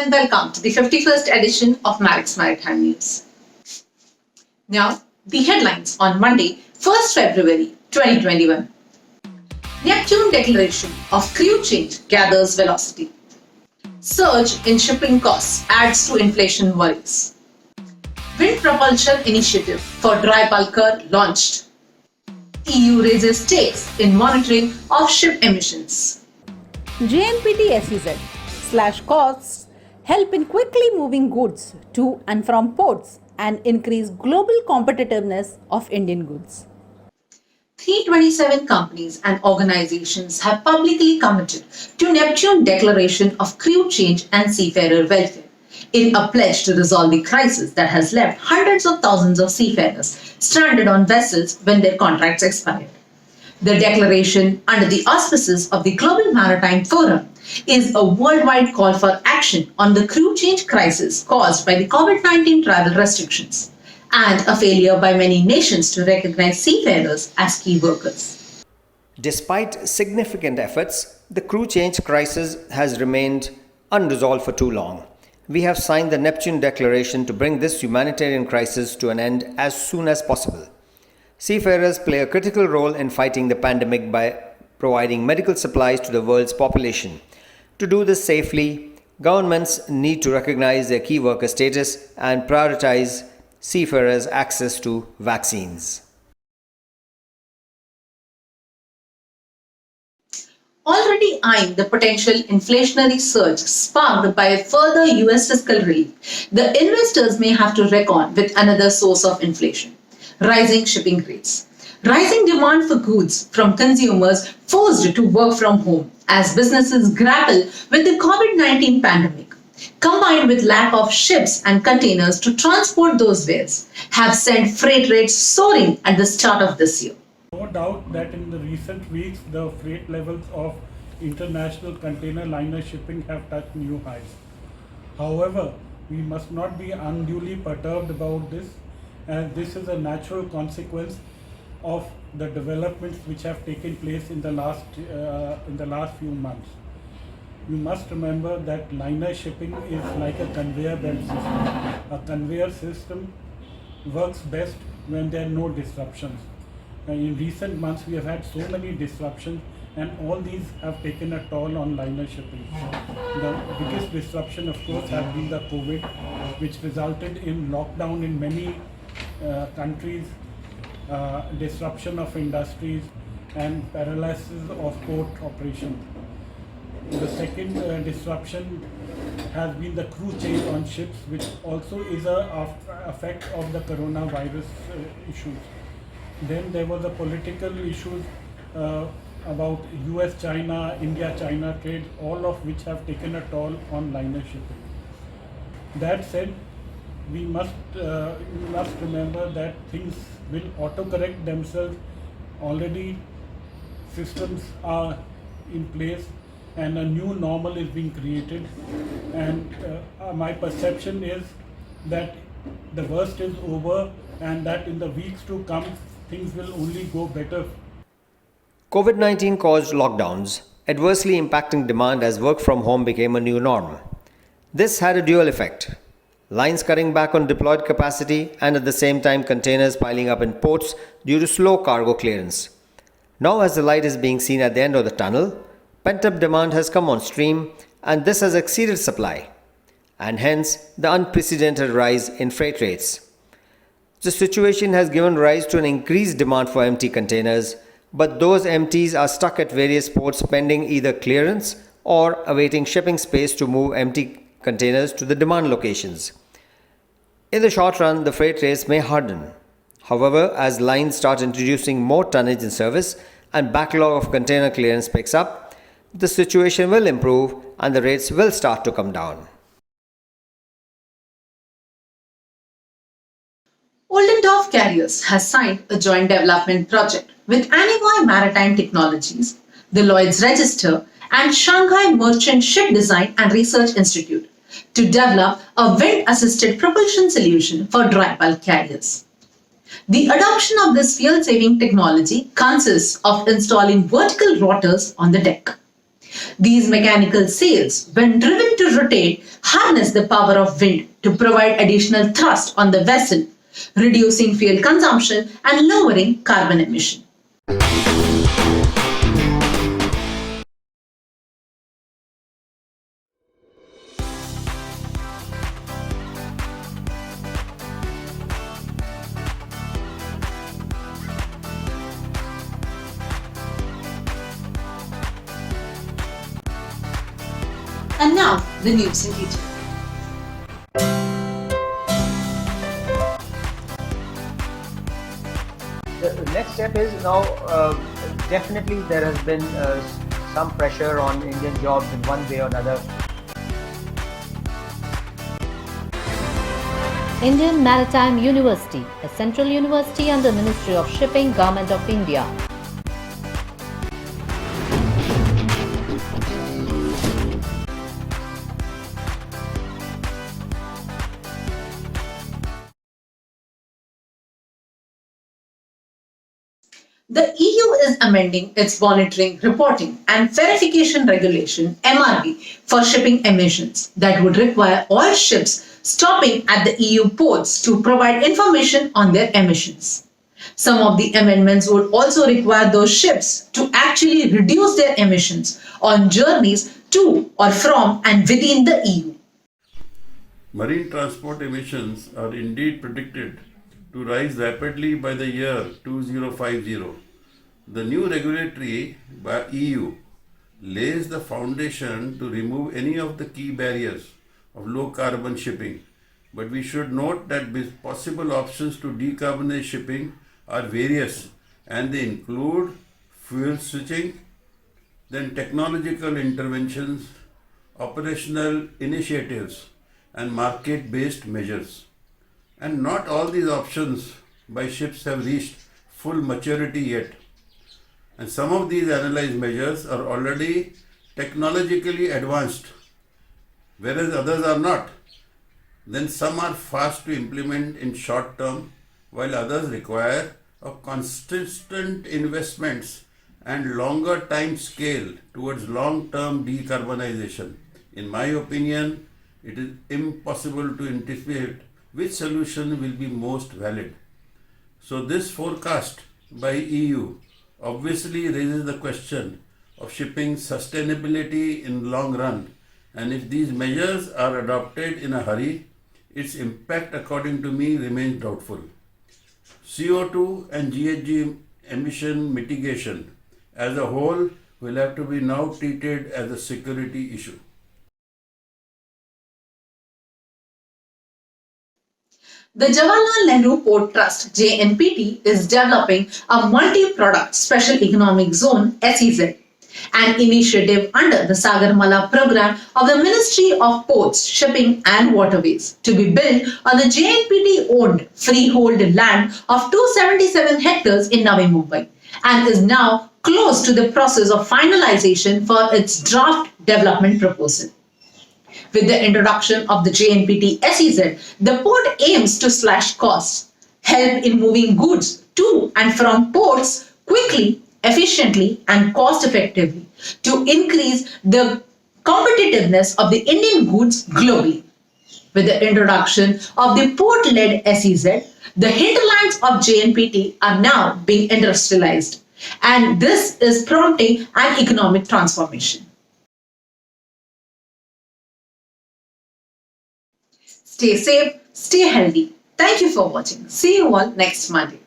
and welcome to the 51st edition of Marex Maritime News. Now, the headlines on Monday, 1st February 2021. Neptune declaration of crew change gathers velocity. Surge in shipping costs adds to inflation worries. Wind propulsion initiative for dry bulker launched. EU raises stakes in monitoring of ship emissions. JNPT-SEZ costs help in quickly moving goods to and from ports and increase global competitiveness of Indian goods. 327 companies and organizations have publicly committed to Neptune Declaration of Crew Change and Seafarer Welfare in a pledge to resolve the crisis that has left hundreds of thousands of seafarers stranded on vessels when their contracts expired. The declaration, under the auspices of the Global Maritime Forum, is a worldwide call for action on the crew change crisis caused by the COVID-19 travel restrictions and a failure by many nations to recognize seafarers as key workers. Despite significant efforts, the crew change crisis has remained unresolved for too long. We have signed the Neptune Declaration to bring this humanitarian crisis to an end as soon as possible. Seafarers play a critical role in fighting the pandemic by providing medical supplies to the world's population. To do this safely, governments need to recognize their key worker status and prioritize seafarers' access to vaccines. Already eyeing the potential inflationary surge sparked by a further US fiscal relief, the investors may have to reckon with another source of inflation: rising shipping rates. Rising demand for goods from consumers forced to work from home as businesses grapple with the COVID-19 pandemic, combined with lack of ships and containers to transport those wares, have sent freight rates soaring at the start of this year. No doubt that in the recent weeks, the freight levels of international container liner shipping have touched new highs. However, we must not be unduly perturbed about this, as this is a natural consequence of the developments which have taken place in the last few months. You must remember that liner shipping is like a conveyor belt system. A conveyor system works best when there are no disruptions. In recent months, we have had so many disruptions, and all these have taken a toll on liner shipping. The biggest disruption, of course, has been the COVID, which resulted in lockdown in many countries, disruption of industries, and paralysis of port operations. The second disruption has been the crew change on ships, which also is an effect of the coronavirus issues. Then there was a political issues about US-China, India-China trade, all of which have taken a toll on liner shipping. That said, we must remember that things will auto-correct themselves. Already systems are in place and a new normal is being created, and my perception is that the worst is over and that in the weeks to come things will only go better. COVID-19 caused lockdowns, adversely impacting demand as work from home became a new norm. This had a dual effect: lines cutting back on deployed capacity and at the same time containers piling up in ports due to slow cargo clearance. Now, as the light is being seen at the end of the tunnel, pent-up demand has come on stream, and this has exceeded supply, and hence the unprecedented rise in freight rates. The situation has given rise to an increased demand for empty containers, but those empties are stuck at various ports pending either clearance or awaiting shipping space to move empty containers to the demand locations. In the short run, the freight rates may harden. However, as lines start introducing more tonnage in service and backlog of container clearance picks up, the situation will improve and the rates will start to come down. Oldendorff Carriers has signed a joint development project with Anivai Maritime Technologies, the Lloyd's Register, and Shanghai Merchant Ship Design and Research Institute to develop a wind-assisted propulsion solution for dry bulk carriers. The adoption of this fuel-saving technology consists of installing vertical rotors on the deck. These mechanical sails, when driven to rotate, harness the power of wind to provide additional thrust on the vessel, reducing fuel consumption and lowering carbon emission. And now, the news in detail. The next step is now definitely there has been some pressure on Indian jobs in one way or another. Indian Maritime University, a central university under Ministry of Shipping, Government of India. The EU is amending its monitoring, reporting and verification regulation (MRV) for shipping emissions that would require all ships stopping at the EU ports to provide information on their emissions. Some of the amendments would also require those ships to actually reduce their emissions on journeys to or from and within the EU. Marine transport emissions are indeed predicted to rise rapidly by the year 2050. The new regulatory by EU lays the foundation to remove any of the key barriers of low carbon shipping. But we should note that possible options to decarbonize shipping are various and they include fuel switching, then technological interventions, operational initiatives, and market-based measures. And not all these options by ships have reached full maturity yet. And some of these analyzed measures are already technologically advanced, whereas others are not. Then some are fast to implement in short term, while others require a consistent investments and longer time scale towards long-term decarbonization. In my opinion, it is impossible to anticipate which solution will be most valid. So this forecast by EU obviously raises the question of shipping sustainability in long run, and if these measures are adopted in a hurry, its impact according to me remains doubtful. CO2 and GHG emission mitigation as a whole will have to be now treated as a security issue. The Jawaharlal Nehru Port Trust (JNPT) is developing a multi-product special economic zone (SEZ), an initiative under the Sagarmala program of the Ministry of Ports, Shipping and Waterways to be built on the JNPT-owned freehold land of 277 hectares in Navi Mumbai and is now close to the process of finalization for its draft development proposal. With the introduction of the JNPT-SEZ, the port aims to slash costs, help in moving goods to and from ports quickly, efficiently and cost-effectively to increase the competitiveness of the Indian goods globally. With the introduction of the port-led SEZ, the hinterlands of JNPT are now being industrialized, and this is prompting an economic transformation. Stay safe, stay healthy. Thank you for watching. See you all next Monday.